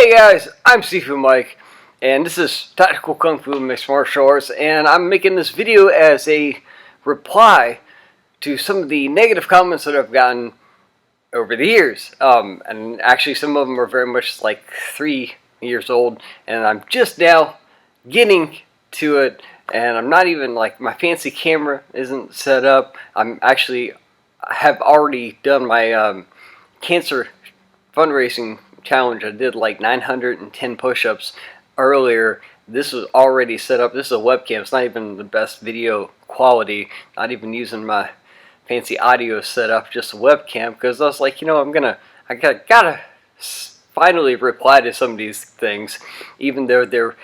Hey guys, I'm Sifu Mike, and this is Tactical Kung Fu Mixed Martial Arts, and I'm making this video as a reply to some of the negative comments that I've gotten over the years. And actually some of them are very much like 3 years old, and I'm just now getting to it, and I'm not even like, my fancy camera isn't set up. I have already done my cancer fundraising challenge. I did like 910 push-ups earlier. This was already set up. This is a webcam. It's not even the best video quality. Not even using my fancy audio setup, just a webcam, because I was like, you know, I gotta finally reply to some of these things, even though they're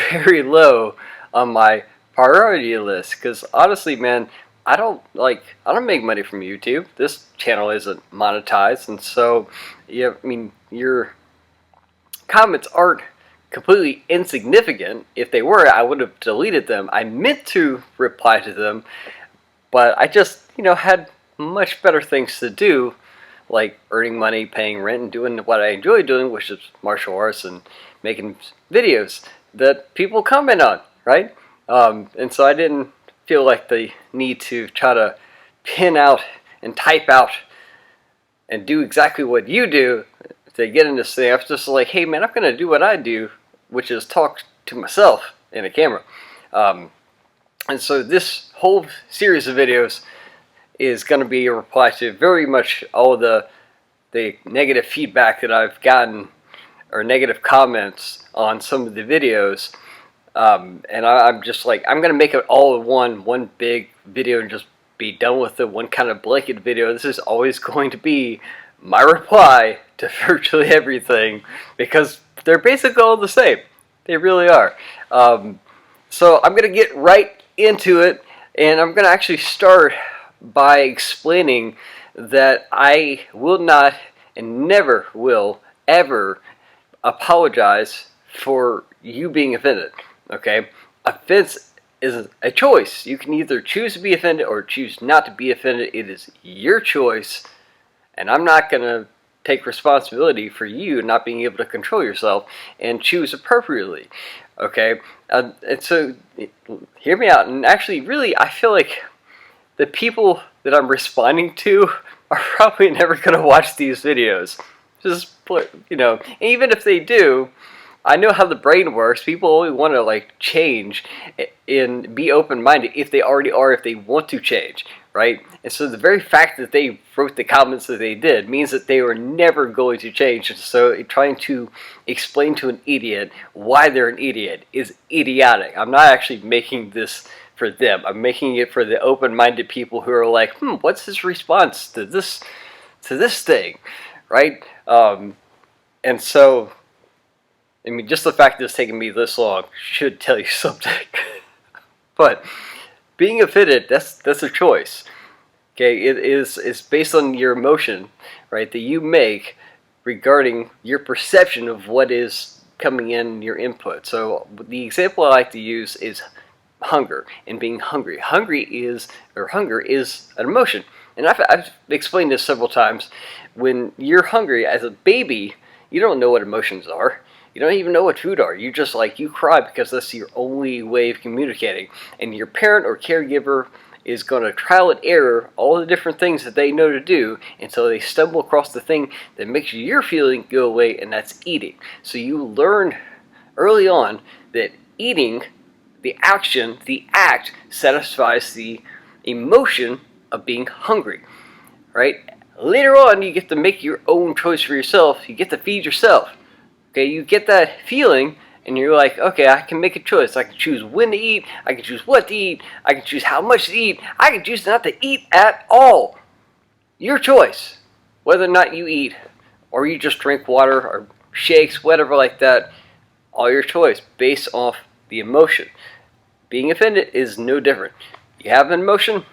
very low on my priority list. Because honestly, man, I don't make money from YouTube. This channel isn't monetized, and so yeah, I mean, your comments aren't completely insignificant. If they were, I would have deleted them. I meant to reply to them, but I just, you know, had much better things to do, like earning money, paying rent, and doing what I enjoy doing, which is martial arts and making videos that people comment on, right? And so I didn't feel like the need to try to pin out and type out and do exactly what you do to get in this thing. I was just like, hey man, I'm gonna do what I do, which is talk to myself in a camera. And so this whole series of videos is gonna be a reply to very much all the negative feedback that I've gotten, or negative comments on some of the videos. And I'm just like, I'm gonna make it all in one big video and just be done with it, one kind of blanket video. This is always going to be my reply to virtually everything, because they're basically all the same. They really are. So I'm gonna get right into it, and I'm gonna actually start by explaining that I will not and never will ever apologize for you being offended. Okay? Offense is a choice. You can either choose to be offended or choose not to be offended. It is your choice, and I'm not going to take responsibility for you not being able to control yourself and choose appropriately. Okay? And so, hear me out. And actually, really, I feel like the people that I'm responding to are probably never going to watch these videos. Just, you know, even if they do, I know how the brain works. People only want to like change and be open-minded if they already are, if they want to change, right? And so the very fact that they wrote the comments that they did means that they were never going to change. And so trying to explain to an idiot why they're an idiot is idiotic. I'm not actually making this for them. I'm making it for the open-minded people who are like, what's his response to this thing, right? And so, I mean, just the fact that it's taken me this long should tell you something. But being offended, that's a choice. Okay, it's based on your emotion, right, that you make regarding your perception of what is coming in your input. So the example I like to use is hunger and being hungry. Hunger is an emotion. And I've explained this several times. When you're hungry as a baby, you don't know what emotions are. You don't even know what food are. You just like, you cry because that's your only way of communicating. And your parent or caregiver is going to trial and error all the different things that they know to do until they stumble across the thing that makes your feeling go away, and that's eating. So you learn early on that eating, the action, the act, satisfies the emotion of being hungry, right? Later on, you get to make your own choice for yourself. You get to feed yourself. Okay, you get that feeling, and you're like, okay, I can make a choice. I can choose when to eat. I can choose what to eat. I can choose how much to eat. I can choose not to eat at all. Your choice, whether or not you eat, or you just drink water or shakes, whatever like that. All your choice, based off the emotion. Being offended is no different. You have an emotion.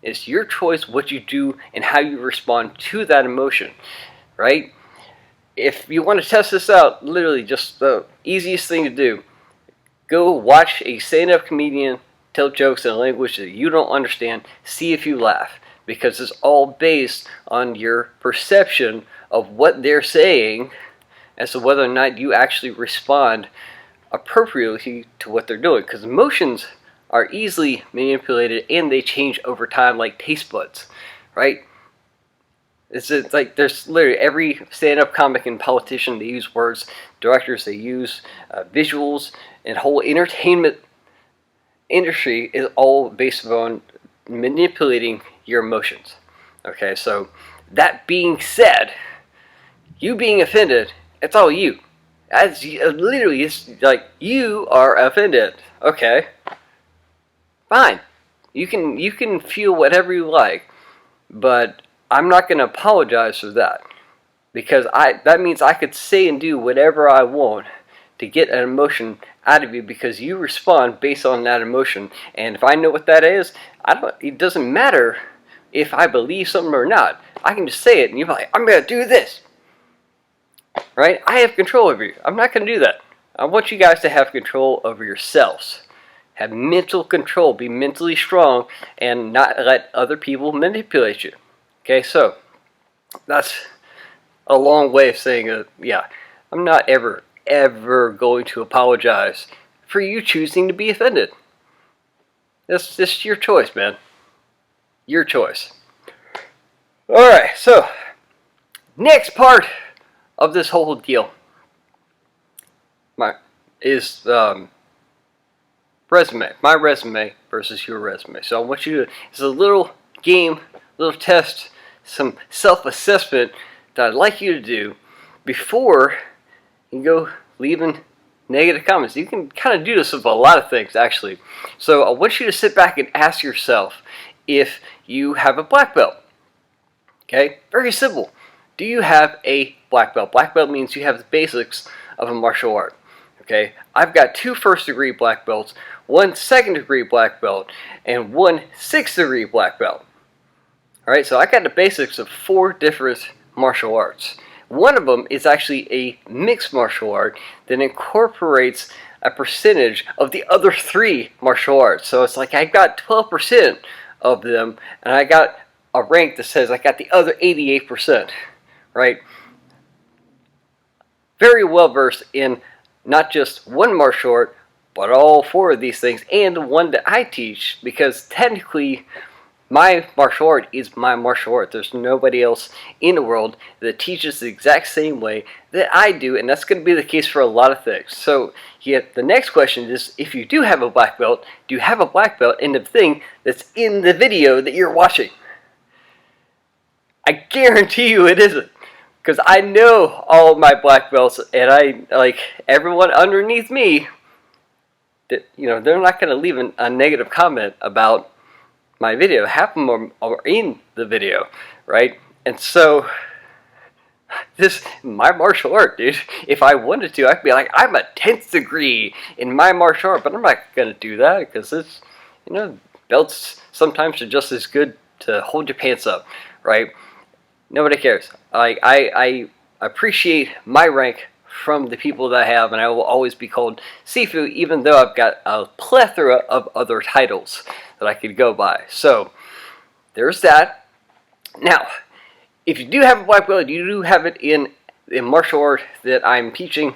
It's your choice what you do and how you respond to that emotion, right? If you want to test this out, literally just the easiest thing to do, go watch a stand-up comedian tell jokes in a language that you don't understand, see if you laugh, because it's all based on your perception of what they're saying as to whether or not you actually respond appropriately to what they're doing. Because emotions are easily manipulated and they change over time like taste buds, right? It's like there's literally every stand-up comic and politician, they use words, directors, they use visuals, and whole entertainment industry is all based on manipulating your emotions. Okay, so that being said, you being offended, it's all you. As literally, it's like you are offended. Okay, fine. You can feel whatever you like, but I'm not going to apologize for that, because that means I could say and do whatever I want to get an emotion out of you, because you respond based on that emotion. And if I know what that is, it doesn't matter if I believe something or not. I can just say it and you're like, I'm going to do this. Right? I have control over you. I'm not going to do that. I want you guys to have control over yourselves. Have mental control. Be mentally strong and not let other people manipulate you. Okay, so that's a long way of saying, yeah, I'm not ever going to apologize for you choosing to be offended. That's just your choice, man. Your choice. Alright, so next part of this whole deal is resume. My resume versus your resume. So I want you to, it's a little game, little test, some self-assessment that I'd like you to do before you go leaving negative comments. You can kind of do this with a lot of things, actually. So I want you to sit back and ask yourself if you have a black belt. Okay, very simple. Do you have a black belt? Black belt means you have the basics of a martial art. Okay, I've got 2 first-degree black belts, 1 second-degree black belt, and 1 sixth-degree black belt. Alright, so I got the basics of 4 different martial arts. One of them is actually a mixed martial art that incorporates a percentage of the other 3 martial arts. So it's like I got 12% of them, and I got a rank that says I got the other 88%. Right? Very well versed in not just one martial art, but all 4 of these things, and the one that I teach, because technically my martial art is my martial art. There's nobody else in the world that teaches the exact same way that I do, and that's going to be the case for a lot of things. So yet the next question is, if you do have a black belt, do you have a black belt in the thing that's in the video that you're watching? I guarantee you it isn't. Because I know all of my black belts, and I like everyone underneath me that, you know, they're not going to leave a negative comment about my video. Half of them are in the video, right? And so this, my martial art, dude, if I wanted to, I could be like, I'm a 10th degree in my martial art, but I'm not going to do that, because it's, you know, belts sometimes are just as good to hold your pants up, right? Nobody cares. I appreciate my rank from the people that I have, and I will always be called Sifu, even though I've got a plethora of other titles that I could go by. So there's that. Now, if you do have a black belt, you do have it in martial art that I'm teaching.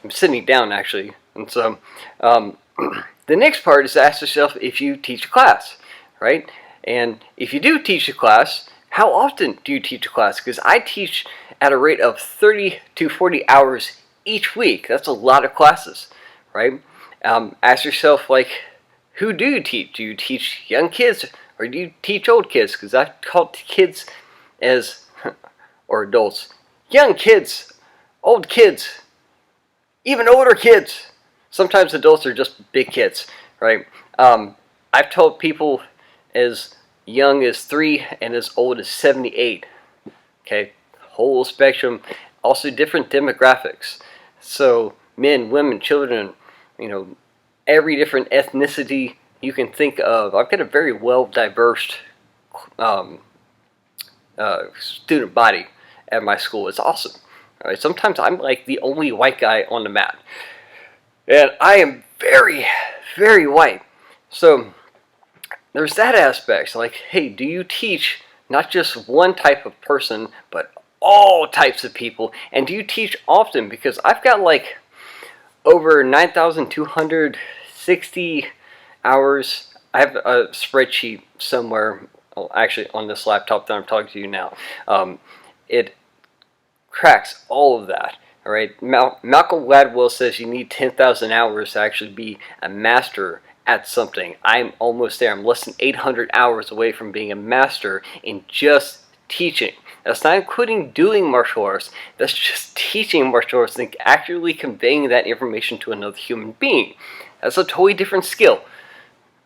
I'm sitting down, actually. And so the next part is to ask yourself if you teach a class, right? And if you do teach a class, how often do you teach a class? Because I teach at a rate of 30 to 40 hours each week. That's a lot of classes, right? Ask yourself, like, who do you teach? Do you teach young kids or do you teach old kids? Because I've called kids as, or adults, young kids, old kids, even older kids. Sometimes adults are just big kids, right? I've told people as young as 3 and as old as 78. Okay, whole spectrum. Also different demographics. So men, women, children, you know, every different ethnicity you can think of. I've got a very well diverse student body at my school. It's awesome. All right, sometimes I'm like the only white guy on the mat, and I am very, very white. So there's that aspect. Like, hey, do you teach not just one type of person, but all types of people. And do you teach often? Because I've got like over 9,260 hours. I have a spreadsheet somewhere, actually on this laptop that I'm talking to you now. It tracks all of that. All right. Malcolm Gladwell says you need 10,000 hours to actually be a master at something. I'm almost there. I'm less than 800 hours away from being a master in just teaching. That's not including doing martial arts. That's just teaching martial arts and accurately conveying that information to another human being. That's a totally different skill.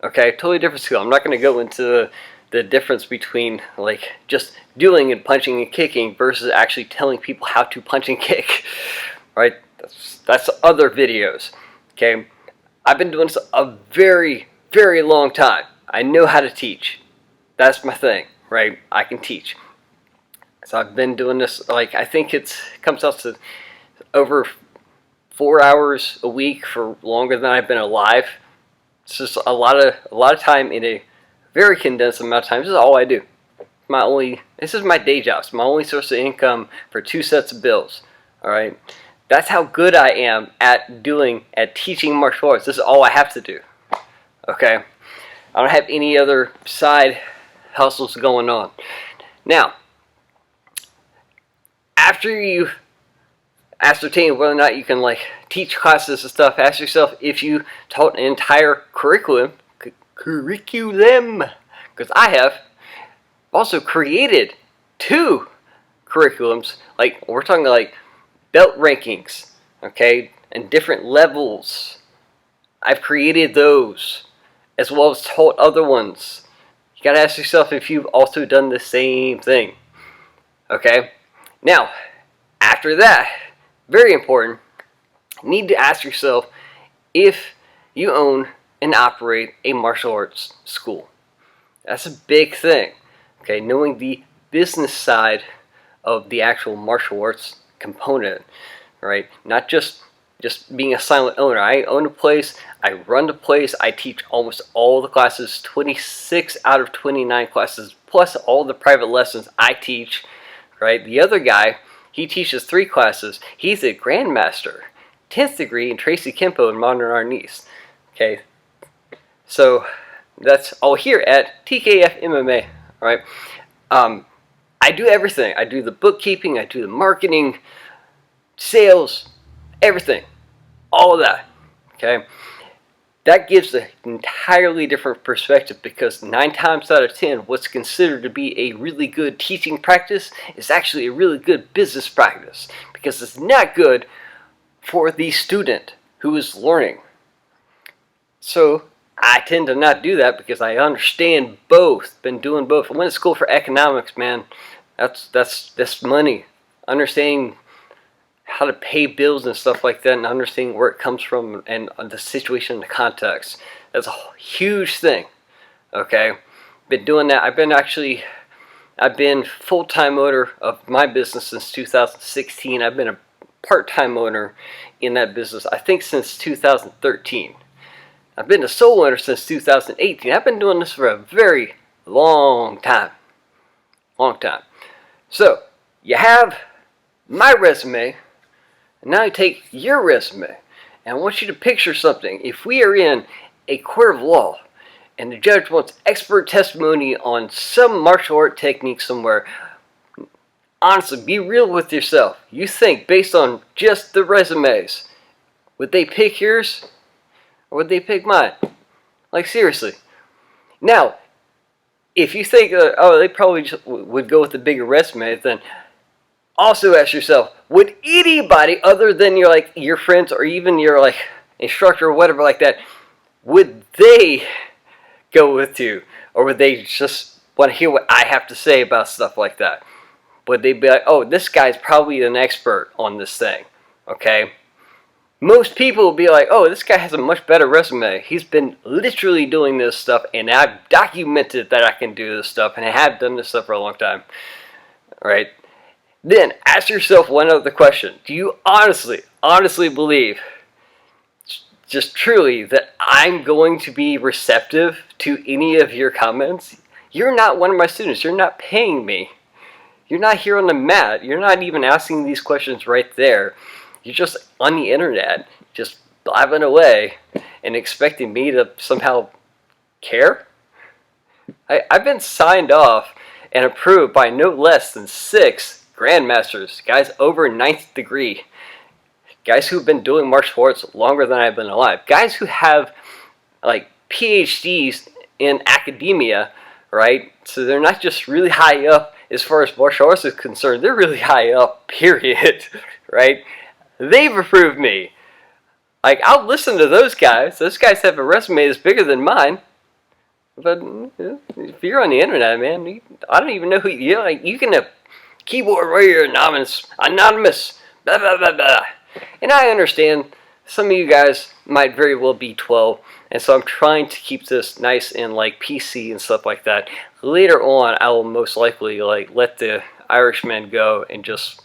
Okay, totally different skill. I'm not going to go into the difference between like just doing and punching and kicking versus actually telling people how to punch and kick. Right? That's other videos. Okay? I've been doing this a very, very long time. I know how to teach. That's my thing, right? I can teach. So I've been doing this, like, I think it comes out to over 4 hours a week for longer than I've been alive. It's just a lot of time in a very condensed amount of time. This is all I do. This is my day job. It's my only source of income for 2 sets of bills. All right. That's how good I am at teaching martial arts. This is all I have to do. Okay. I don't have any other side hustles going on. Now, after you ascertain whether or not you can like teach classes and stuff, ask yourself if you taught an entire curriculum, because I have also created 2 curriculums. Like, we're talking like belt rankings, okay, and different levels. I've created those as well as taught other ones. You gotta ask yourself if you've also done the same thing. Okay? Now, after that, very important, you need to ask yourself if you own and operate a martial arts school. That's a big thing. Okay, knowing the business side of the actual martial arts component, right? Not just being a silent owner. I own a place, I run the place, I teach almost all the classes, 26 out of 29 classes, plus all the private lessons I teach, right? The other guy, he teaches 3 classes. He's a grandmaster, 10th degree in Tracy Kempo and modern art and East. Okay, so that's all here at tkfmma. All right. I do everything. I do the bookkeeping, I do the marketing, sales, everything. All of that. Okay? That gives an entirely different perspective, because 9 times out of 10, what's considered to be a really good teaching practice is actually a really good business practice, because it's not good for the student who is learning. So I tend to not do that because I understand both. Been doing both. I went to school for economics, man. That's money. Understanding how to pay bills and stuff like that, and understanding where it comes from and the situation, the context. That's a huge thing. Okay, been doing that. I've been full-time owner of my business since 2016. I've been a part-time owner in that business, I think, since 2013. I've been a sole owner since 2018. I've been doing this for a very long time. Long time. So, you have my resume, and now you take your resume, and I want you to picture something. If we are in a court of law, and the judge wants expert testimony on some martial art technique somewhere, honestly, be real with yourself. You think, based on just the resumes, would they pick yours? Or would they pick mine? Like, seriously. Now, if you think, they probably just would go with the bigger resume, then also ask yourself, would anybody other than your friends or even your instructor or whatever like that, would they go with you? Or would they just want to hear what I have to say about stuff like that? Would they be like, oh, this guy's probably an expert on this thing, okay? Most people will be like, oh, this guy has a much better resume. He's been literally doing this stuff, and I've documented that I can do this stuff, and I have done this stuff for a long time. All right? Then ask yourself one other question. Do you honestly believe, just truly, that I'm going to be receptive to any of your comments? You're not one of my students. You're not paying me. You're not here on the mat. You're not even asking these questions right there. You're just on the internet, just blabbing away and expecting me to somehow care? I've been signed off and approved by no less than 6 grandmasters, guys over 9th degree, guys who've been doing martial arts longer than I've been alive, guys who have like PhDs in academia, right? So they're not just really high up as far as martial arts is concerned, they're really high up, period, right? They've approved me. Like, I'll listen to those guys. Those guys have a resume that's bigger than mine. But if you're on the internet, man, I don't even know who you are. Like, you can have keyboard warrior anonymous, blah, blah, blah, blah. And I understand some of you guys might very well be 12, and so I'm trying to keep this nice and like PC and stuff like that. Later on, I will most likely like let the Irishman go and just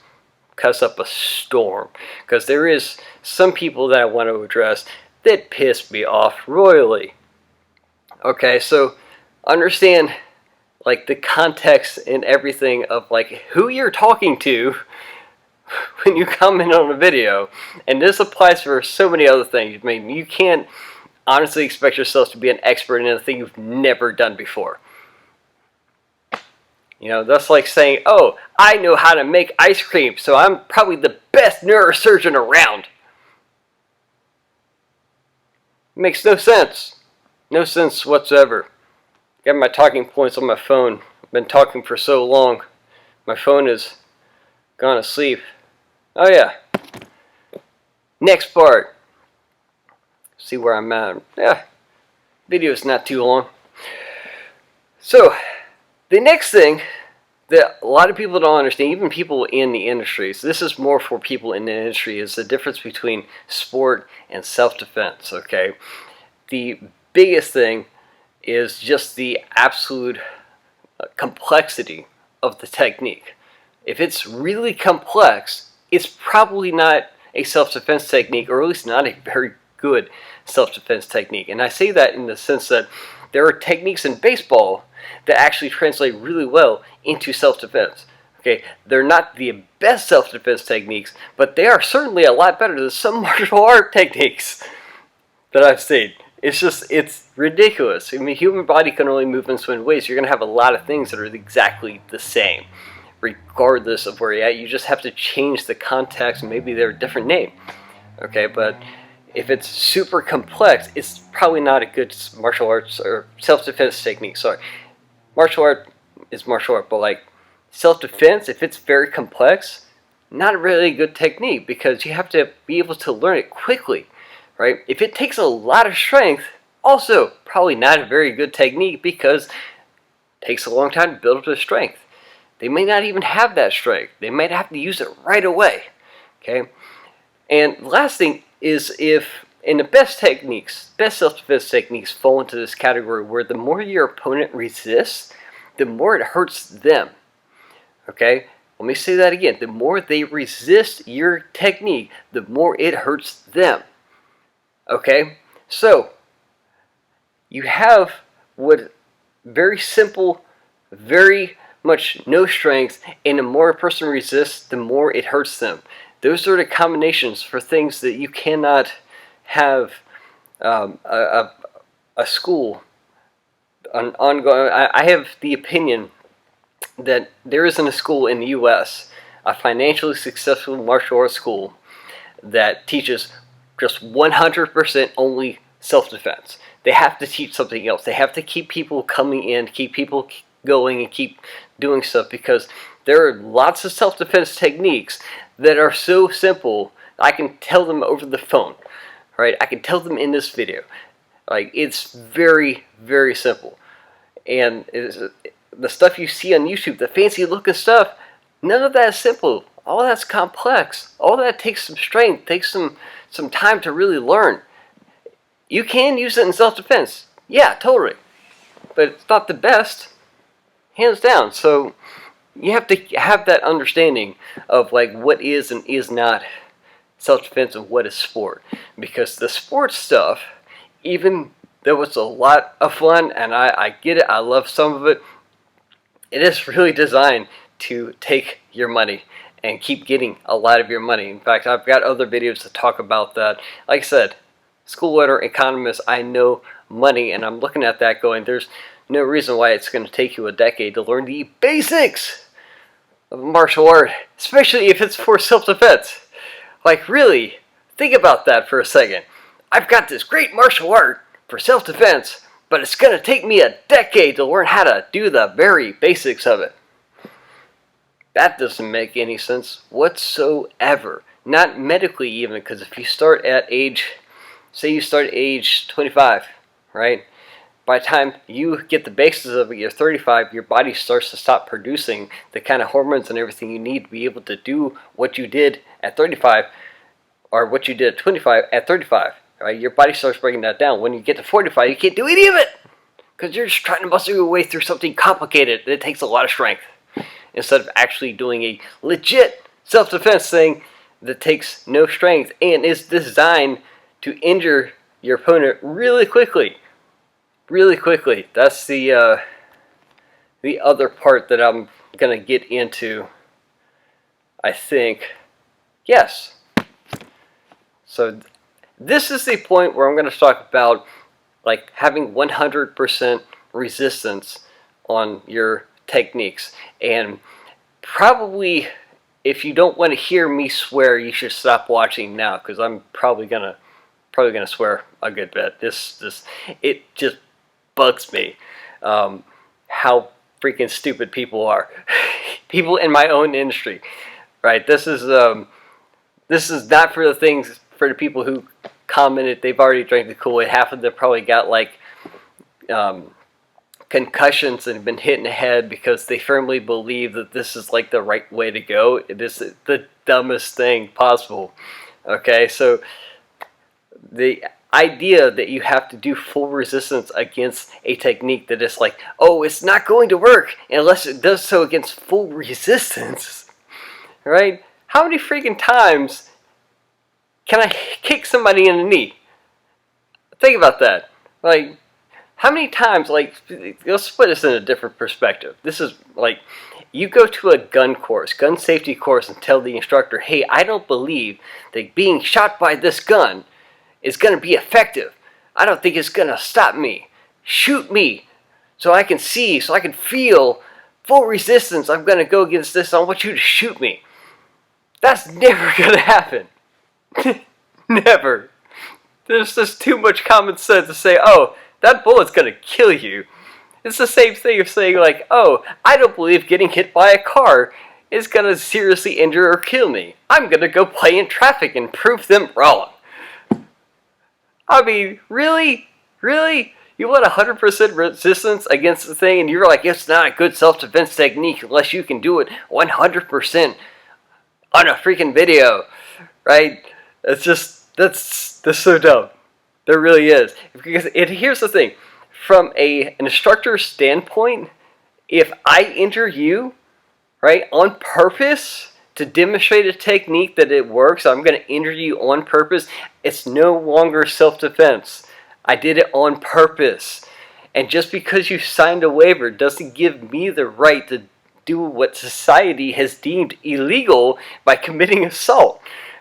cuss up a storm, because there is some people that I want to address that piss me off royally. Okay, so understand like the context and everything of like who you're talking to when you comment on a video, and this applies for so many other things. I mean, you can't honestly expect yourself to be an expert in a thing you've never done before. You know, that's like saying, oh, I know how to make ice cream, so I'm probably the best neurosurgeon around. It makes no sense. No sense whatsoever. Got my talking points on my phone. I've been talking for so long. My phone is gone to sleep. Oh yeah. Next part. See where I'm at. Yeah. Video's not too long. So, the next thing that a lot of people don't understand, even people in the industry, so this is more for people in the industry, is the difference between sport and self-defense, okay? The biggest thing is just the absolute complexity of the technique. If it's really complex, it's probably not a self-defense technique, or at least not a very good self-defense technique. And I say that in the sense that there are techniques in baseball that actually translate really well into self-defense. Okay, they're not the best self-defense techniques, but they are certainly a lot better than some martial art techniques that I've seen. It's ridiculous. I mean, the human body can only move in so many ways. You're going to have a lot of things that are exactly the same, regardless of where you're at. You just have to change the context, and maybe they're a different name. Okay, but if it's super complex, it's probably not a good martial arts or self-defense technique. Sorry. Martial art is martial art, but like self-defense, if it's very complex, not a really good technique, because you have to be able to learn it quickly, right? If it takes a lot of strength, also probably not a very good technique, because it takes a long time to build up the strength. They may not even have that strength. They might have to use it right away, okay? And last thing is, if in the best techniques, best self-defense techniques fall into this category where the more your opponent resists, the more it hurts them. Okay? Let me say that again. The more they resist your technique, the more it hurts them. Okay? So, you have what very simple, very much no strength, and the more a person resists, the more it hurts them. Those are the combinations for things that you cannot have a school ongoing. I have the opinion that there isn't a school in the U.S., a financially successful martial arts school, that teaches just 100% only self-defense. They have to teach something else. They have to keep people coming in, keep people going, and keep doing stuff, because there are lots of self-defense techniques that are so simple, I can tell them over the phone. Right, I can tell them in this video. Like, it's very, very simple. And the stuff you see on YouTube, the fancy looking stuff, none of that is simple. All that's complex. All that takes some strength, takes some time to really learn. You can use it in self-defense. Yeah, totally. But it's not the best, hands down. So you have to have that understanding of like what is and is not self-defense and what is sport. Because the sports stuff, even though it's a lot of fun, and I get it, I love some of it, it is really designed to take your money and keep getting a lot of your money. In fact, I've got other videos to talk about that. Like I said, school letter economist, I know money, and I'm looking at that going, there's no reason why it's going to take you a decade to learn the basics of martial art, especially if it's for self-defense. Like, really, think about that for a second. I've got this great martial art for self-defense, but it's going to take me a decade to learn how to do the very basics of it. That doesn't make any sense whatsoever. Not medically even, because if you start at age, say you start at age 25, right? By the time you get the basics of it, you're 35, your body starts to stop producing the kind of hormones and everything you need to be able to do what you did at 35, or what you did at 25 at 35. Right? Your body starts breaking that down. When you get to 45, you can't do any of it because you're just trying to muscle your way through something complicated that takes a lot of strength, instead of actually doing a legit self-defense thing that takes no strength and is designed to injure your opponent really quickly. Really quickly. That's the other part that I'm going to get into, I think. Yes. So this is the point where I'm going to talk about like having 100% resistance on your techniques. And probably, if you don't want to hear me swear, you should stop watching now, because I'm probably gonna swear a good bit. It just bugs me how freaking stupid people are. People in my own industry, right? This is not for the people who commented they've already drank the Kool-Aid. Half of them probably got like concussions and have been hit in the head because they firmly believe that this is like the right way to go. It is the dumbest thing possible. Okay, so the idea that you have to do full resistance against a technique that is like, oh, it's not going to work unless it does so against full resistance, right? How many freaking times can I kick somebody in the knee? Think about that. Like, how many times, like, let's put this in a different perspective. This is like, you go to a gun safety course, and tell the instructor, hey, I don't believe that being shot by this gun is going to be effective. I don't think it's going to stop me. Shoot me so I can see, so I can feel full resistance. I'm going to go against this. I want you to shoot me. That's never going to happen. Never. There's just too much common sense to say, oh, that bullet's going to kill you. It's the same thing of saying like, oh, I don't believe getting hit by a car is going to seriously injure or kill me. I'm going to go play in traffic and prove them wrong. I mean, really? Really? You want 100% resistance against the thing, and you're like, it's not a good self-defense technique unless you can do it 100% on a freaking video, right? It's just, that's so dumb. There really is. Because here's the thing. From an instructor's standpoint, if I injure you, right, on purpose to demonstrate a technique that it works, I'm going to injure you on purpose, it's no longer self-defense. I did it on purpose. And just because you signed a waiver doesn't give me the right to do what society has deemed illegal by committing assault.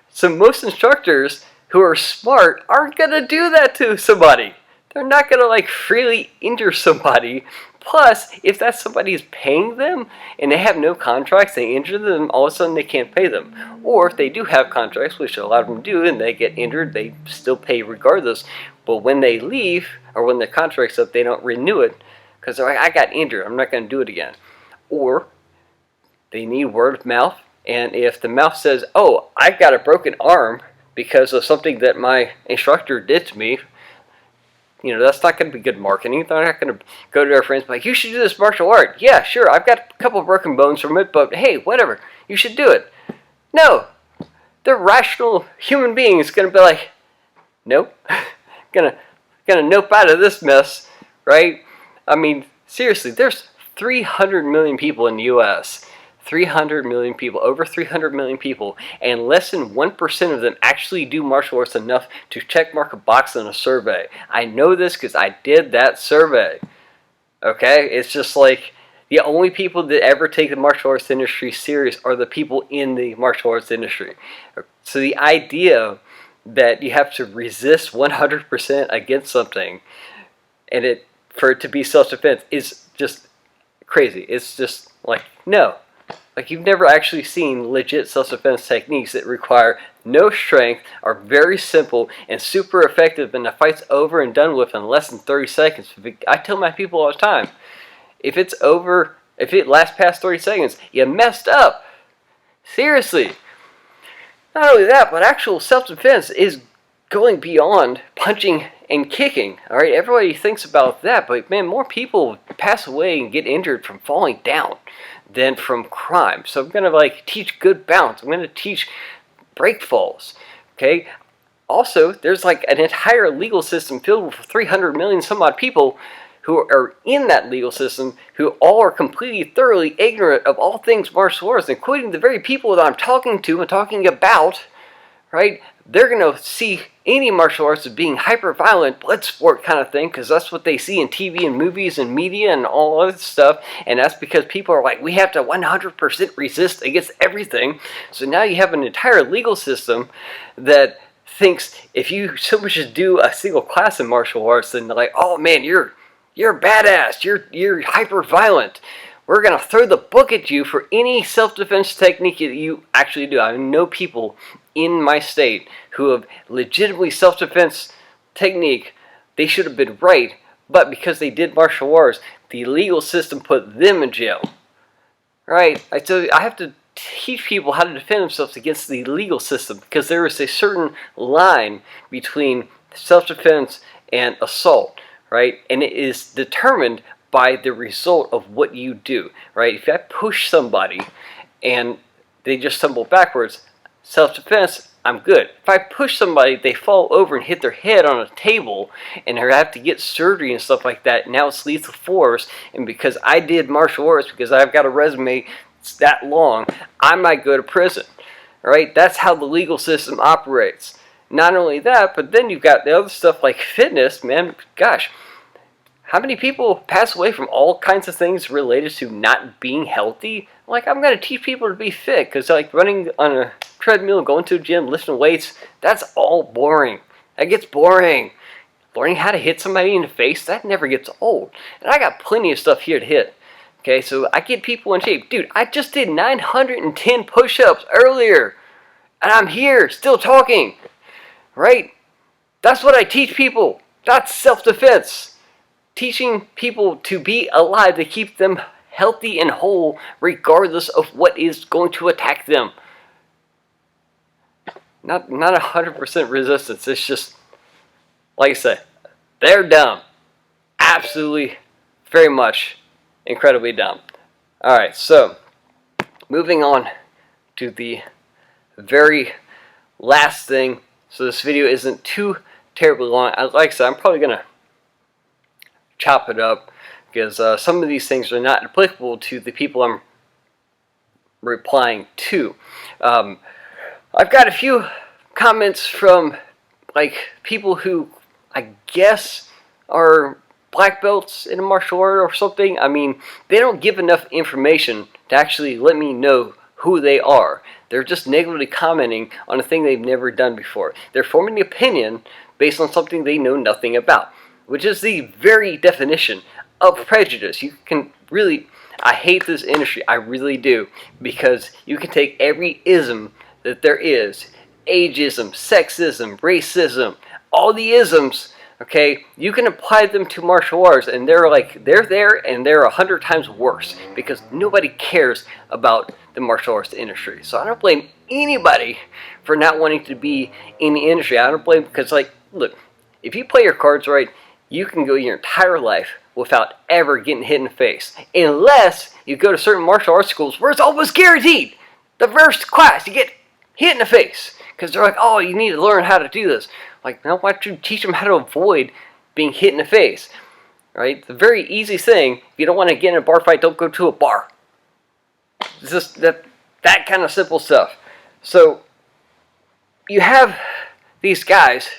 So most instructors who are smart aren't going to do that to somebody. They're not going to like freely injure somebody. Plus, if that somebody is paying them and they have no contracts, they injure them, all of a sudden they can't pay them. Or if they do have contracts, which a lot of them do, and they get injured, they still pay regardless. But when they leave, or when their contract's up, they don't renew it because they're like, I got injured, I'm not going to do it again. Or they need word of mouth, and if the mouth says, oh, I've got a broken arm because of something that my instructor did to me, you know, that's not going to be good marketing. They're not going to go to their friends and be like, you should do this martial art. Yeah, sure, I've got a couple of broken bones from it, but hey, whatever, you should do it. No, the rational human being is going to be like, nope, gonna nope out of this mess, right? I mean, seriously, there's 300 million people in the U.S., 300 million people, over 300 million people, and less than 1% of them actually do martial arts enough to checkmark a box in a survey. I know this because I did that survey. Okay? It's just like, The only people that ever take the martial arts industry serious are the people in the martial arts industry. So the idea that you have to resist 100% against something and for it to be self-defense is just crazy. It's just like, no. Like, you've never actually seen legit self-defense techniques that require no strength, are very simple and super effective, and the fight's over and done with in less than 30 seconds. I tell my people all the time, if it's over, if it lasts past 30 seconds, you messed up. Seriously. Not only that, but actual self-defense is going beyond punching and kicking. Alright, everybody thinks about that, but man, more people pass away and get injured from falling down than from crime. So I'm going to teach good balance. I'm going to teach break falls. Okay? Also, there's an entire legal system filled with 300 million some odd people who are in that legal system who all are completely, thoroughly ignorant of all things martial arts, including the very people that I'm talking to and talking about, right? They're going to see any martial arts as being hyper-violent, blood sport kind of thing, because that's what they see in TV and movies and media and all other stuff, and that's because people are like, we have to 100% resist against everything. So now you have an entire legal system that thinks if you so much as do a single class in martial arts, then they're like, oh man, you're badass, you're hyper-violent. We're going to throw the book at you for any self-defense technique that you actually do. I know people in my state who have legitimately self-defense technique. They should have been right, but because they did martial arts, the legal system put them in jail. Right? So I have to teach people how to defend themselves against the legal system, because there is a certain line between self-defense and assault, right? And it is determined by the result of what you do, right? If I push somebody and they just stumble backwards, self-defense, I'm good. If I push somebody, they fall over and hit their head on a table and they have to get surgery and stuff like that, now it's lethal force, and because I did martial arts, because I've got a resume that long, I might go to prison, right? That's how the legal system operates. Not only that, but then you've got the other stuff like fitness, man, gosh. How many people pass away from all kinds of things related to not being healthy? Like, I'm going to teach people to be fit, because running on a treadmill, going to a gym, lifting weights, that's all boring. That gets boring. Learning how to hit somebody in the face, that never gets old. And I got plenty of stuff here to hit. Okay, so I get people in shape. Dude, I just did 910 push-ups earlier, and I'm here still talking. Right? That's what I teach people. That's self-defense. Teaching people to be alive, to keep them healthy and whole regardless of what is going to attack them. Not 100% resistance. It's just, like I said, they're dumb. Absolutely, very much, incredibly dumb. Alright, so, moving on to the very last thing. So this video isn't too terribly long. Like I said, I'm probably going to chop it up, because some of these things are not applicable to the people I'm replying to. I've got a few comments from people who I guess are black belts in a martial art or something. I mean, they don't give enough information to actually let me know who they are. They're just negatively commenting on a thing they've never done before. They're forming an opinion based on something they know nothing about, which is the very definition of prejudice. You can really, I hate this industry, I really do, because you can take every ism that there is, ageism, sexism, racism, all the isms, okay, you can apply them to martial arts, and they're there, and they're 100 times worse, because nobody cares about the martial arts industry. So I don't blame anybody for not wanting to be in the industry. I don't blame, because look, if you play your cards right, you can go your entire life without ever getting hit in the face. Unless you go to certain martial arts schools where it's almost guaranteed. The first class, you get hit in the face. Because they're like, oh, you need to learn how to do this. Like, now why don't you teach them how to avoid being hit in the face? Right? The very easy thing, if you don't want to get in a bar fight, don't go to a bar. It's just that kind of simple stuff. So, you have these guys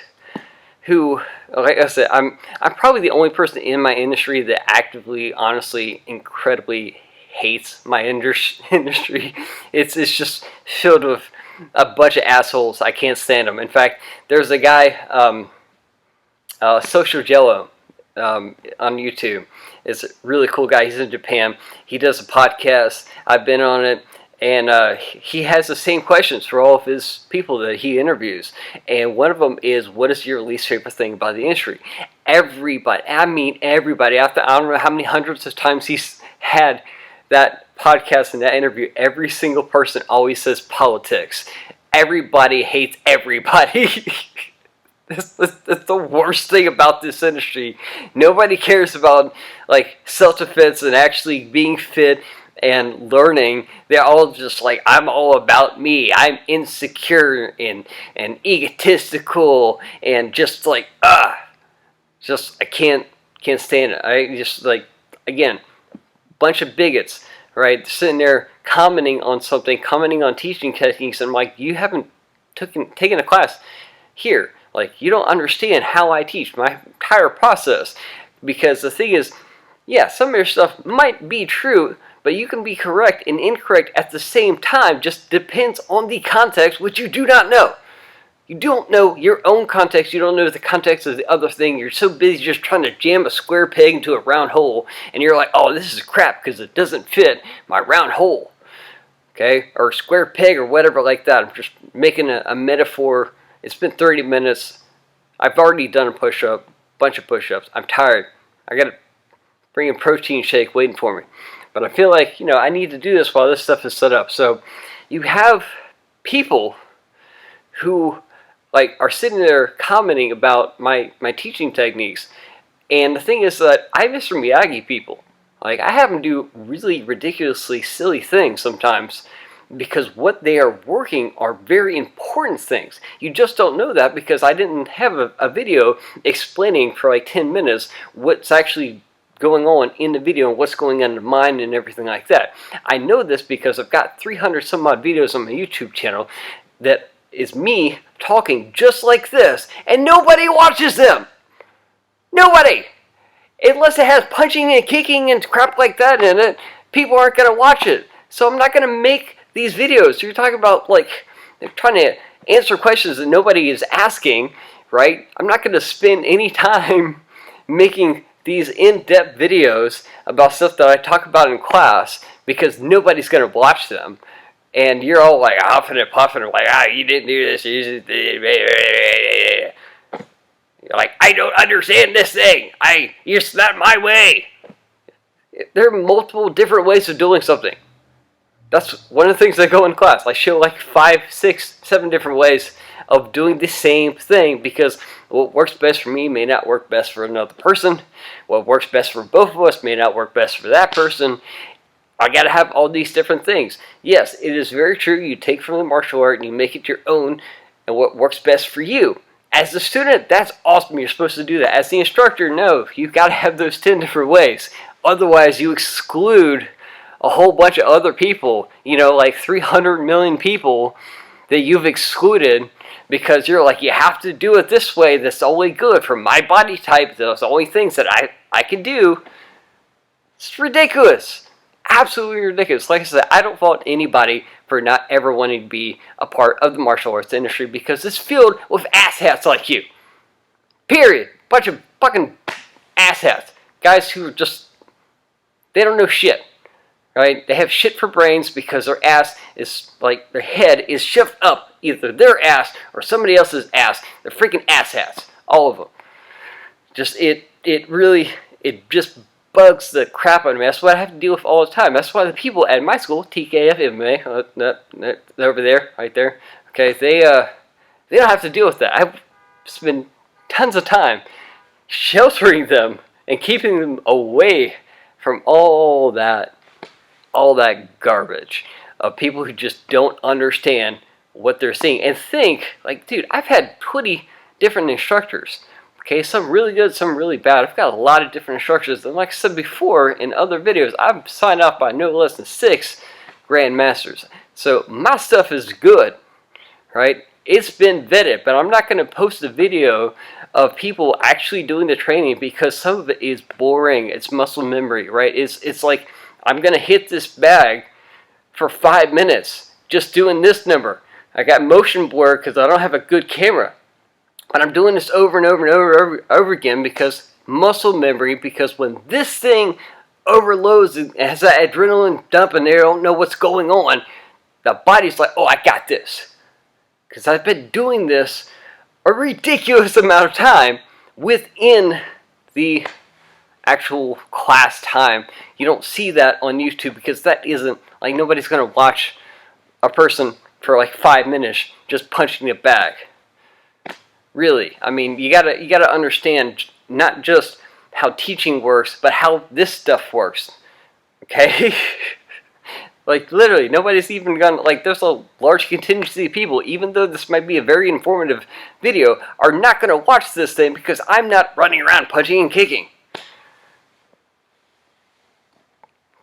who like I said, I'm probably the only person in my industry that actively, honestly, incredibly hates my industry. It's just filled with a bunch of assholes. I can't stand them. In fact, there's a guy, Social Jello, on YouTube. It's a really cool guy. He's in Japan. He does a podcast. I've been on it. And he has the same questions for all of his people that he interviews. And one of them is, what is your least favorite thing about the industry? Everybody, I mean everybody, after I don't know how many hundreds of times he's had that podcast and that interview, every single person always says politics. Everybody hates everybody. That's the worst thing about this industry. Nobody cares about like self-defense and actually being fit and learning. They're all just like, I'm all about me. I'm insecure and egotistical and just like just I can't stand it. I just like, again, bunch of bigots, right? Sitting there commenting on something, commenting on teaching techniques, and I'm like, you haven't taken a class here. Like, you don't understand how I teach, my entire process. Because the thing is, yeah, some of your stuff might be true, but you can be correct and incorrect at the same time. Just depends on the context, which you do not know. You don't know your own context. You don't know the context of the other thing. You're so busy just trying to jam a square peg into a round hole. And you're like, oh, this is crap because it doesn't fit my round hole. Okay? Or square peg or whatever like that. I'm just making a metaphor. It's been 30 minutes. I've already done a push-up. Bunch of push-ups. I'm tired. I got to bring a protein shake waiting for me. But I feel like, you know, I need to do this while this stuff is set up. So you have people who like are sitting there commenting about my teaching techniques. And the thing is that I Mr. Miyagi people. Like, I have them do really ridiculously silly things sometimes because what they are working are very important things. You just don't know that because I didn't have a video explaining for like 10 minutes what's actually going on in the video and what's going on in the mind and everything like that. I know this because I've got 300 some odd videos on my YouTube channel that is me talking just like this, and nobody watches them. Nobody. Unless it has punching and kicking and crap like that in it, people aren't going to watch it. So I'm not going to make these videos. You're talking about like they're trying to answer questions that nobody is asking, right? I'm not going to spend any time making these in-depth videos about stuff that I talk about in class because nobody's going to watch them. And you're all like huffing and puffing, like, you didn't do this. You're like, I don't understand this thing. It's not my way. There are multiple different ways of doing something. That's one of the things that go in class. I show like 5, 6, 7 different ways of doing the same thing because what works best for me may not work best for another person. What works best for both of us may not work best for that person. I got to have all these different things. Yes, it is very true. You take from the martial art and you make it your own and what works best for you. As the student, that's awesome. You're supposed to do that. As the instructor, no. You've got to have those 10 different ways. Otherwise, you exclude a whole bunch of other people. You know, like 300 million people that you've excluded because you're like, you have to do it this way. That's only good for my body type. Those are the only things that I can do. It's ridiculous. Absolutely ridiculous. Like I said, I don't fault anybody for not ever wanting to be a part of the martial arts industry because it's filled with asshats like you. Period. Bunch of fucking asshats. Guys who are just, they don't know shit. Right? They have shit for brains because their ass is, like, their head is shoved up either their ass or somebody else's ass. They're freaking asshats. All of them. Just, it just bugs the crap out of me. That's what I have to deal with all the time. That's why the people at my school, tkfmma, over there, right there, okay, they don't have to deal with that. I spend tons of time sheltering them and keeping them away from all that garbage of people who just don't understand what they're seeing and think, like, dude, I've had 20 different instructors. Okay, some really good, some really bad. I've got a lot of different instructors. And like I said before in other videos, I've signed off by no less than 6 grandmasters. So my stuff is good, right? It's been vetted, but I'm not going to post a video of people actually doing the training because some of it is boring. It's muscle memory, right? It's like I'm going to hit this bag for 5 minutes just doing this number. I got motion blur because I don't have a good camera. But I'm doing this over and over and over again because muscle memory, because when this thing overloads and has that adrenaline dump and they don't know what's going on, the body's like, oh, I got this. Because I've been doing this a ridiculous amount of time within the actual class time. You don't see that on YouTube because that isn't, like, nobody's going to watch a person for like 5 minutes just punching a bag. Really, I mean, you gotta understand not just how teaching works, but how this stuff works. Okay? Like, literally, nobody's even gonna, like, there's a large contingency of people, even though this might be a very informative video, are not gonna watch this thing because I'm not running around punching and kicking.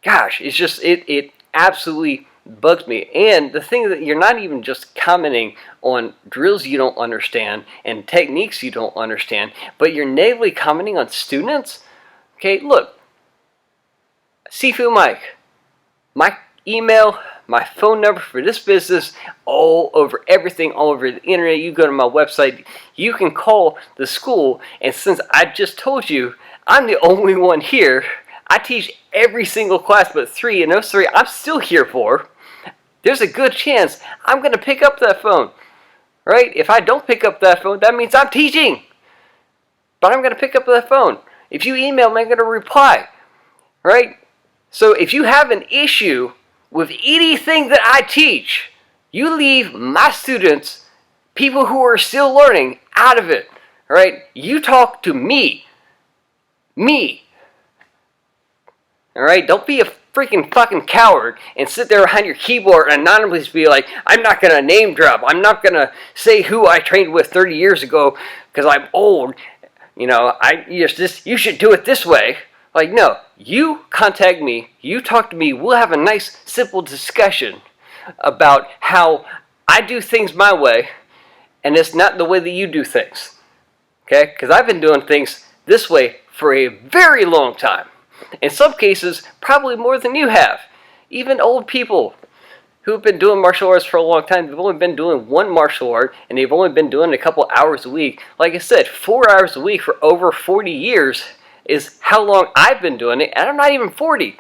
Gosh, it's just, it absolutely bugs me. And the thing that you're not even just commenting on drills you don't understand and techniques you don't understand, but you're naively commenting on students. Okay, look, Sifu Mike, my email, my phone number for this business, all over everything, all over the internet. You go to my website, you can call the school, and since I just told you I'm the only one here, I teach every single class but 3, and those 3 I'm still here for. There's a good chance I'm going to pick up that phone, right? If I don't pick up that phone, that means I'm teaching. But I'm going to pick up that phone. If you email me, I'm going to reply, right? So if you have an issue with anything that I teach, you leave my students, people who are still learning, out of it, right? You talk to me. Me. All right? Don't be a freaking fucking coward and sit there behind your keyboard and anonymously be like, I'm not going to name drop. I'm not going to say who I trained with 30 years ago because I'm old. You know, you should do it this way. Like, no, you contact me, you talk to me, we'll have a nice, simple discussion about how I do things my way, and it's not the way that you do things. Okay? Because I've been doing things this way for a very long time. In some cases, probably more than you have. Even old people who have been doing martial arts for a long time, they've only been doing one martial art, and they've only been doing it a couple hours a week. Like I said, 4 hours a week for over 40 years is how long I've been doing it, and I'm not even 40.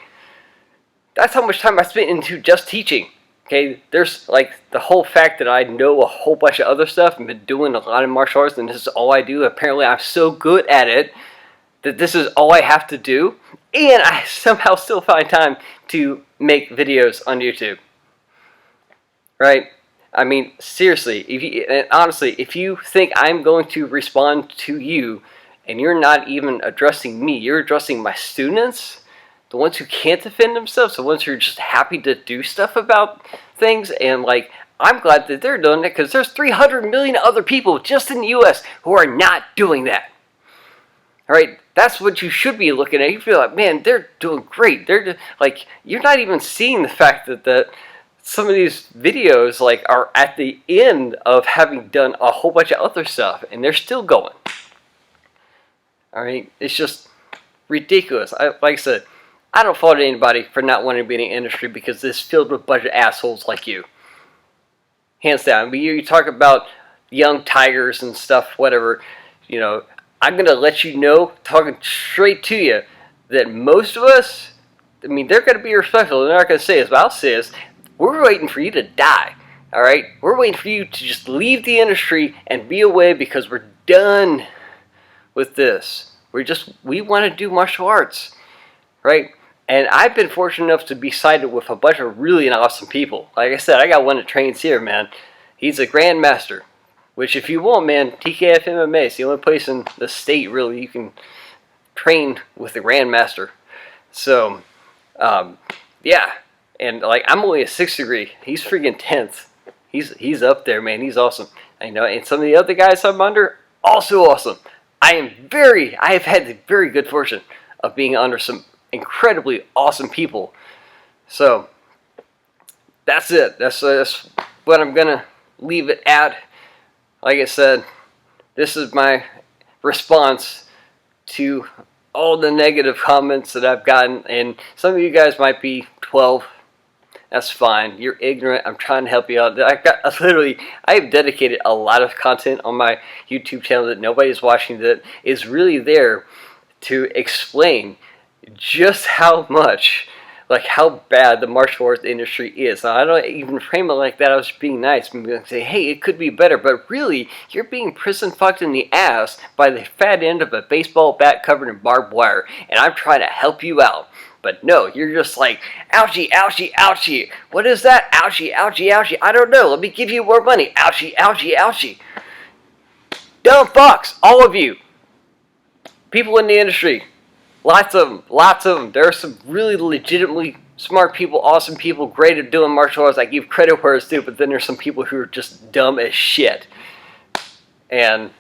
That's how much time I spent into just teaching. Okay, there's like the whole fact that I know a whole bunch of other stuff and been doing a lot of martial arts, and this is all I do. Apparently, I'm so good at it that this is all I have to do, and I somehow still find time to make videos on YouTube. Right? I mean, seriously, and honestly, if you think I'm going to respond to you and you're not even addressing me, you're addressing my students, the ones who can't defend themselves, the ones who are just happy to do stuff about things, and like, I'm glad that they're doing it because there's 300 million other people just in the US who are not doing that. All right, that's what you should be looking at. You feel like, man, they're doing great. They're like, you're not even seeing the fact that some of these videos like are at the end of having done a whole bunch of other stuff, and they're still going. All right, it's just ridiculous. Like I said, I don't fault anybody for not wanting to be in the industry because it's filled with a bunch of assholes like you. Hands down. But you talk about young tigers and stuff, whatever, you know, I'm going to let you know, talking straight to you, that most of us, I mean, they're going to be respectful. They're not going to say this, but I'll say this. We're waiting for you to die, all right? We're waiting for you to just leave the industry and be away because we're done with this. We want to do martial arts, right? And I've been fortunate enough to be sided with a bunch of really awesome people. Like I said, I got one that trains here, man. He's a grandmaster. Which, if you want, man, tkfmma is the only place in the state, really, you can train with the Grandmaster. So, yeah. And, like, I'm only a 6th degree. He's freaking 10th. He's up there, man. He's awesome. I know. And some of the other guys I'm under, also awesome. I have had the very good fortune of being under some incredibly awesome people. So, that's it. That's what I'm going to leave it at. like I said, this is my response to all the negative comments that I've gotten, and some of you guys might be 12. That's fine. You're ignorant. I'm trying to help you out. I have dedicated a lot of content on my YouTube channel that nobody's watching, that is really there to explain just how much, like how bad the martial arts industry is. Now, I don't even frame it like that. I was being nice. I'm going to say, hey, it could be better. But really, you're being prison fucked in the ass by the fat end of a baseball bat covered in barbed wire. And I'm trying to help you out. But no, you're just like, ouchie, ouchie, ouchie. What is that? Ouchie, ouchie, ouchie. I don't know. Let me give you more money. Ouchie, ouchie, ouchie. Dumb fucks, all of you. People in the industry. Lots of them. Lots of them. There are some really legitimately smart people, awesome people, great at doing martial arts. I give credit where it's due, but then there's some people who are just dumb as shit. And,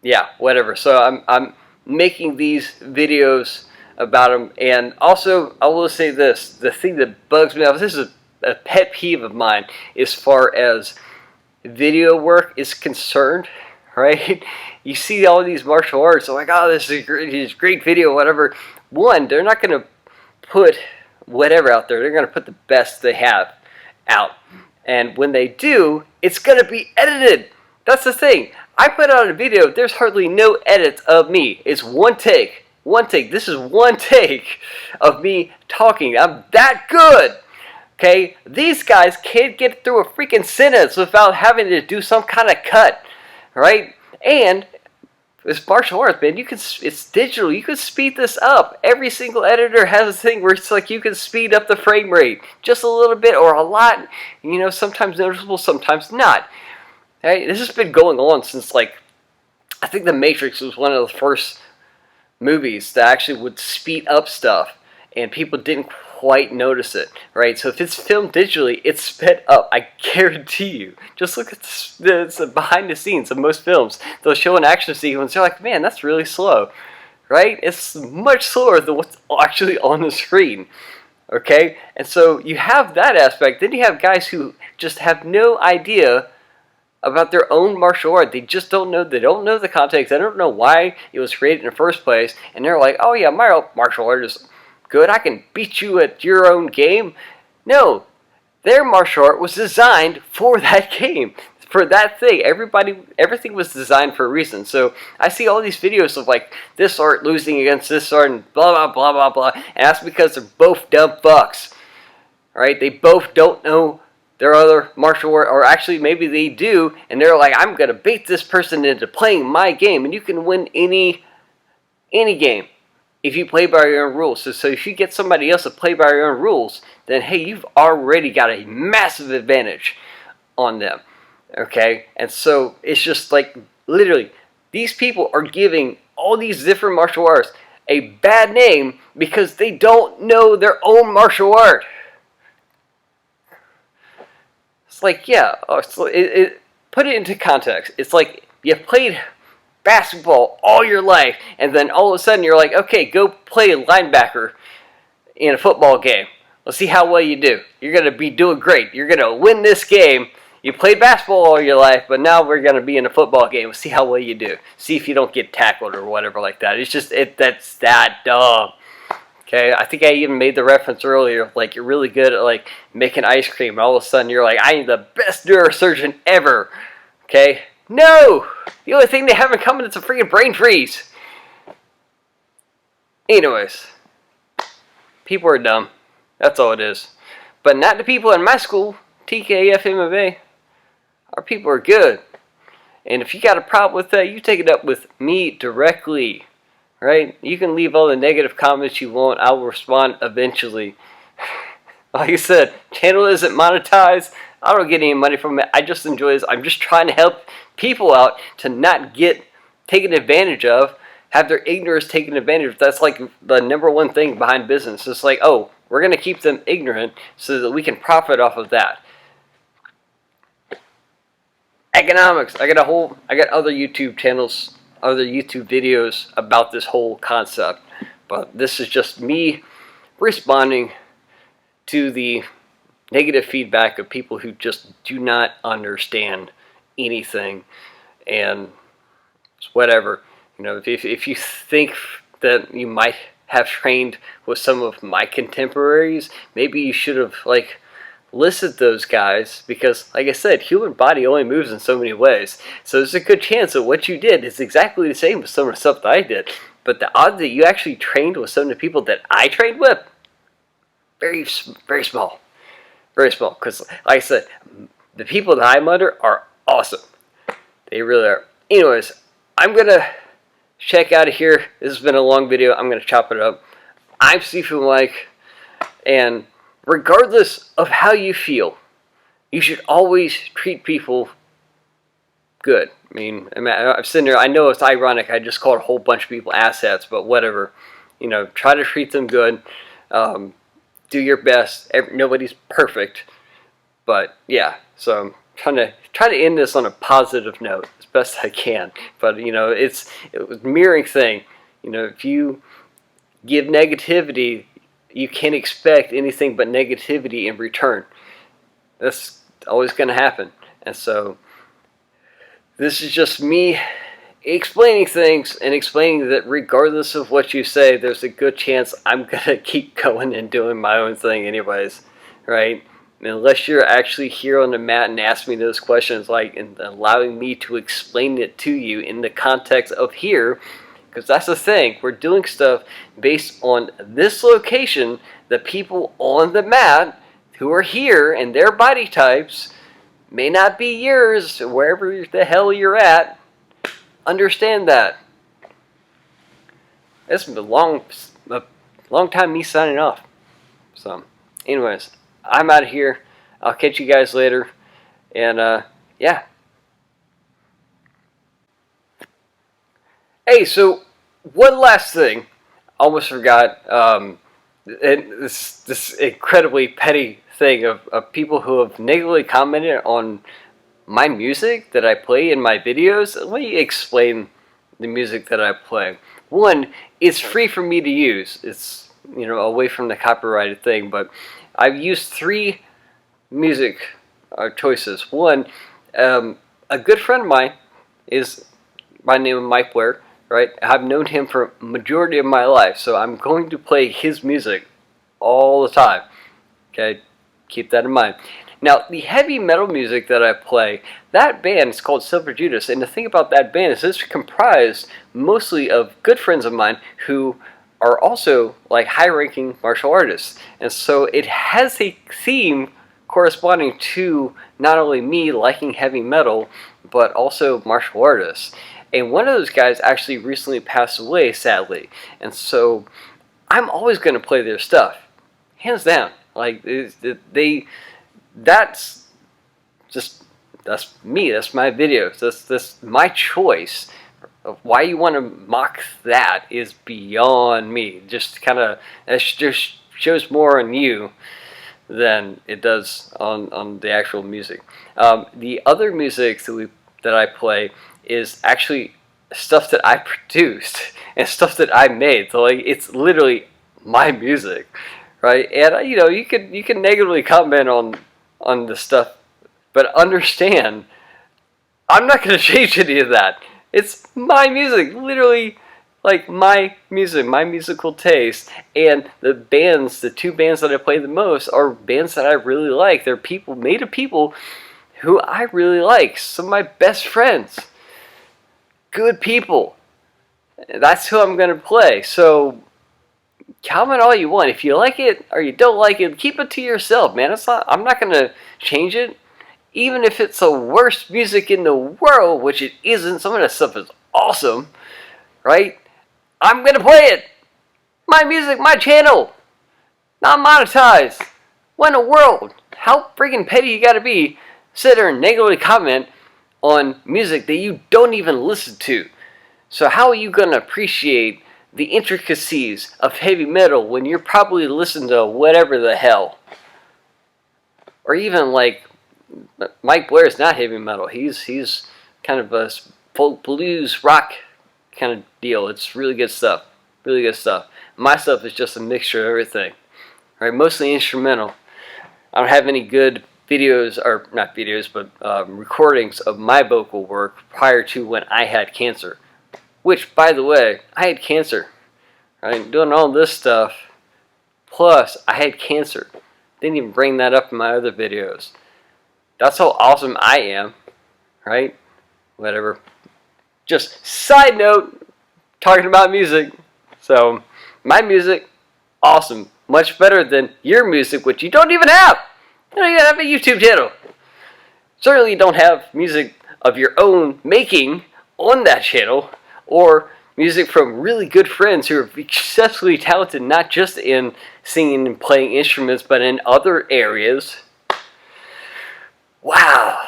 yeah, whatever. So I'm making these videos about them. And also, I will say this, the thing that bugs me out, this is a pet peeve of mine as far as video work is concerned, right? You see all these martial arts, I'm like, oh, this is a great video, whatever. One, they're not going to put whatever out there. They're going to put the best they have out. And when they do, it's going to be edited. That's the thing. I put out a video, there's hardly no edits of me. It's one take. One take. This is one take of me talking. I'm that good. Okay? These guys can't get through a freaking sentence without having to do some kind of cut. Right? And it's martial arts, man. It's digital. You can speed this up. Every single editor has a thing where it's like you can speed up the frame rate just a little bit or a lot. You know, sometimes noticeable, sometimes not. Right? This has been going on since, like, I think The Matrix was one of the first movies that actually would speed up stuff, and people didn't quite notice it, right? So if it's filmed digitally, it's sped up. I guarantee you. Just look at the behind the scenes of most films. They'll show an action sequence. You're like, man, that's really slow, right? It's much slower than what's actually on the screen, okay? And so you have that aspect. Then you have guys who just have no idea about their own martial art. They just don't know. They don't know the context. They don't know why it was created in the first place. And they're like, oh yeah, my martial art is good. I can beat you at your own game. No, their martial art was designed for that game, for that thing. Everything was designed for a reason. So I see all these videos of like this art losing against this art and blah blah blah blah blah. And that's because they're both dumb fucks. Right? They both don't know their other martial art, or actually maybe they do, and they're like, I'm going to bait this person into playing my game, and you can win any game if you play by your own rules. So if you get somebody else to play by your own rules, then hey, you've already got a massive advantage on them, okay? And so it's just like, literally, these people are giving all these different martial arts a bad name because they don't know their own martial art. It's like, yeah, put it into context. It's like you've played basketball all your life, and then all of a sudden you're like, okay, go play a linebacker in a football game. Let's see how well you do. You're going to be doing great. You're going to win this game. You played basketball all your life, but now we're going to be in a football game. See how well you do. See if you don't get tackled or whatever like that. It's just, that's that dumb. Okay, I think I even made the reference earlier, like you're really good at like making ice cream, and all of a sudden you're like, I am the best neurosurgeon ever. Okay, no! The only thing they have in common is a freaking brain freeze. Anyways, people are dumb. That's all it is. But not the people in my school, tkfmma. Our people are good. And if you got a problem with that, you take it up with me directly. Right? You can leave all the negative comments you want. I will respond eventually. Like I said, channel isn't monetized. I don't get any money from it. I just enjoy this. I'm just trying to help people out to not get taken advantage of, have their ignorance taken advantage of. That's like the number one thing behind business. It's like, oh, we're going to keep them ignorant so that we can profit off of that. Economics. I got other YouTube channels, other YouTube videos about this whole concept, but this is just me responding to the negative feedback of people who just do not understand anything, and whatever. You know, if you think that you might have trained with some of my contemporaries, maybe you should have like listened to those guys, because like I said, human body only moves in so many ways. So there's a good chance that what you did is exactly the same as some of the stuff that I did. But the odds that you actually trained with some of the people that I trained with, very small. Very small. Because like I said, the people that I'm under are awesome. They really are. Anyways, I'm going to check out of here. This has been a long video. I'm going to chop it up. I'm Seafood Mike, and regardless of how you feel, you should always treat people good. I mean, I'm sitting there, I know it's ironic, I just called a whole bunch of people asshats, but whatever. You know, try to treat them good. Do your best. Nobody's perfect. But yeah, so I'm trying to end this on a positive note as best I can. But you know, it's a mirroring thing. You know, if you give negativity, you can't expect anything but negativity in return. That's always going to happen. And so this is just me explaining things and explaining that regardless of what you say, there's a good chance I'm going to keep going and doing my own thing anyways, right? Unless you're actually here on the mat and ask me those questions, like, and allowing me to explain it to you in the context of here. Because that's the thing, we're doing stuff based on this location. The people on the mat who are here and their body types may not be yours, wherever the hell you're at. Understand that. It's been a long time me signing off. So, anyways, I'm out of here. I'll catch you guys later. And, yeah. Hey, so one last thing, almost forgot, and this incredibly petty thing of people who have negatively commented on my music that I play in my videos. Let me explain the music that I play. One, it's free for me to use. It's, you know, away from the copyrighted thing, but I've used 3 music choices. One, a good friend of mine is by the name of Mike Blair. Right, I've known him for a majority of my life, so I'm going to play his music all the time. Okay, keep that in mind. Now, the heavy metal music that I play, that band is called Silver Judas, and the thing about that band is it's comprised mostly of good friends of mine who are also like high-ranking martial artists, and so it has a theme corresponding to not only me liking heavy metal, but also martial artists. And one of those guys actually recently passed away, sadly. And so I'm always going to play their stuff, hands down. Like that's me. That's my videos. That's my choice. Of why you want to mock that is beyond me. Just kind of, it just shows more on you than it does on the actual music. The other music that I play is actually stuff that I produced and stuff that I made. So like, it's literally my music, right? And you know, you can negatively comment on the stuff, but understand, I'm not going to change any of that. It's my music, literally, like my music, my musical taste. And the 2 bands that I play the most are bands that I really like. They're made of people who I really like. Some of my best friends. Good people. That's who I'm going to play. So comment all you want. If you like it or you don't like it, keep it to yourself, man. I'm not going to change it. Even if it's the worst music in the world, which it isn't. Some of that stuff is awesome, right? I'm going to play it. My music, my channel. Not monetized. What in the world? How freaking petty you got to be? Sit there and negatively comment on music that you don't even listen to. So how are you going to appreciate the intricacies of heavy metal when you're probably listening to whatever the hell? Or even like, Mike Blair is not heavy metal. He's kind of a folk blues rock kind of deal. It's really good stuff. Really good stuff. My stuff is just a mixture of everything. Right? Mostly instrumental. I don't have any good videos, or not videos, but recordings of my vocal work prior to when I had cancer. Which, by the way, I had cancer. Right? Doing all this stuff, plus I had cancer. Didn't even bring that up in my other videos. That's how awesome I am, right? Whatever. Just side note, talking about music. So, my music, awesome. Much better than your music, which you don't even have. You don't even have a YouTube channel. Certainly you don't have music of your own making on that channel, or music from really good friends who are exceptionally talented, not just in singing and playing instruments, but in other areas. Wow.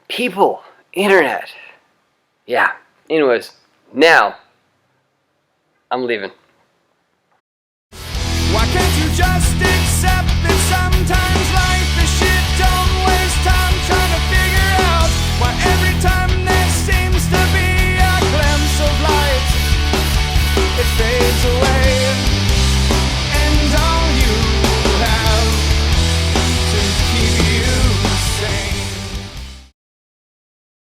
People. Internet. Yeah. Anyways, now I'm leaving. Why can't you just accept that sometimes